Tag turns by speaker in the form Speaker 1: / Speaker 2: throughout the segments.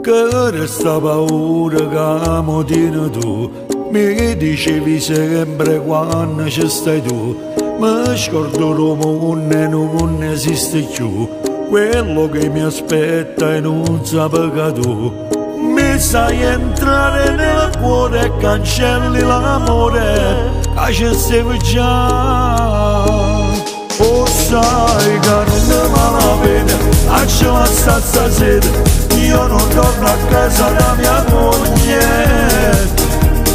Speaker 1: che resta paura che mo tieni tu. Mi dicevi sempre quando ci stai tu, mi scordo il non esiste più. Quello che mi aspetta e non sape che tu mi sai entrare nel cuore e cancelli l'amore che ci sei già. Oh sai che non mi va bene, faccio la stazza sera, io non torno a casa da mia moglie.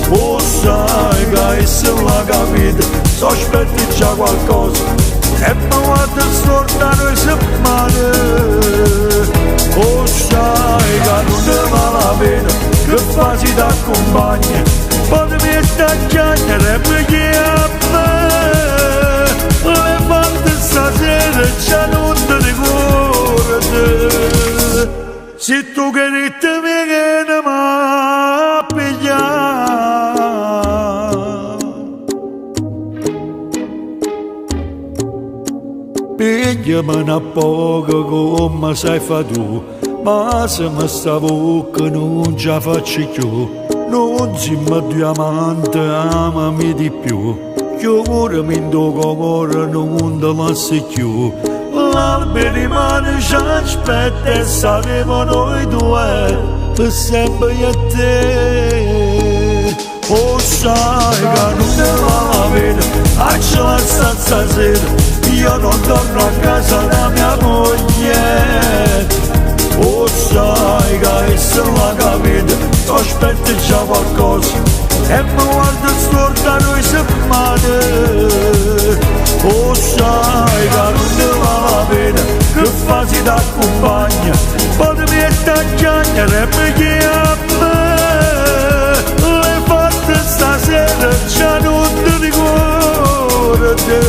Speaker 1: Oh sai che se l'ha capito, sospetti già qualcosa e mi guarda storta noi settimane. Oh sai che non mi va bene, che fasi t'accompagna, potemi staccare e mi chiama. Le fatte stasera già non ti ricordi, se tu che ne te mi vieni a pigliare. Pigliami a poco come sai fa tu, ma se mi sta bocca non ce la faccio più. Non siamo diamante, amami di più, chiudimi in tuo cuore, non te lasci più. L'albero rimane ci aspetta e saremo noi due per sempre io e te. Oh sai che non mi va bene, faccio la stanza sera, io non torno a casa da mia moglie. Oh sai che se l'ha capito, sospetti già qualcosa e mi guarda storta noi settimane. Oh sai che non mi va bene, che fasi t'accompagna, potemi staccare e mi chiama. Le fatte stasera già non ti ricordi,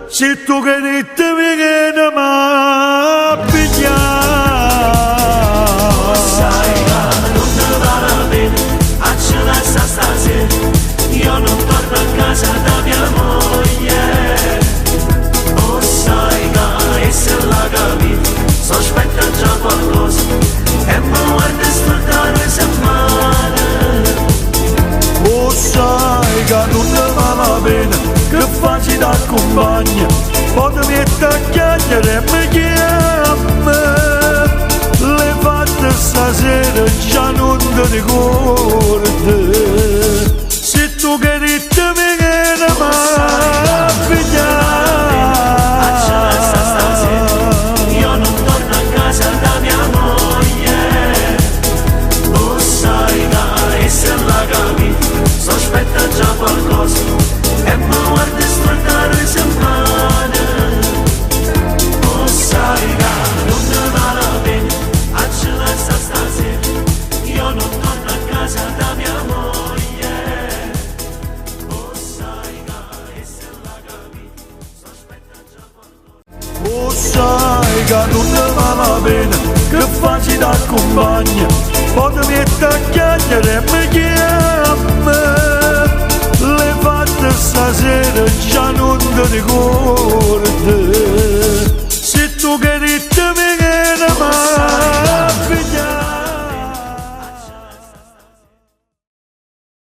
Speaker 1: se tu che ne te mi vieni a pigliare.
Speaker 2: Oh sai che non mi va bene, faccio la stasera, io non torno a casa da mia moglie. Oh sai che se l'ha capito, sospetta già qualcosa e mi guarda stortare settimane.
Speaker 1: Oh sai che non mi va bene, che fasi t'accompagna, potemi staccare e mi chiama. Le fatte stasera già non ti ricordi, se tu che ne te mi vieni a pigliare.
Speaker 2: Io non torno a casa da mia moglie. Oh sai che se l'ha capito, sospetta già qualcosa e mi guarda stortare settimane. Oh sai che non mi va bene, faccio la stasera, io non torno a casa da mia moglie. Oh sai che se l'ha capito, sospetta già qualcosa.
Speaker 1: Oh sai che non mi va bene, che fasi t'accompagna, potemi staccare e mi chiama. Le fatte stasera già non ti ricordi,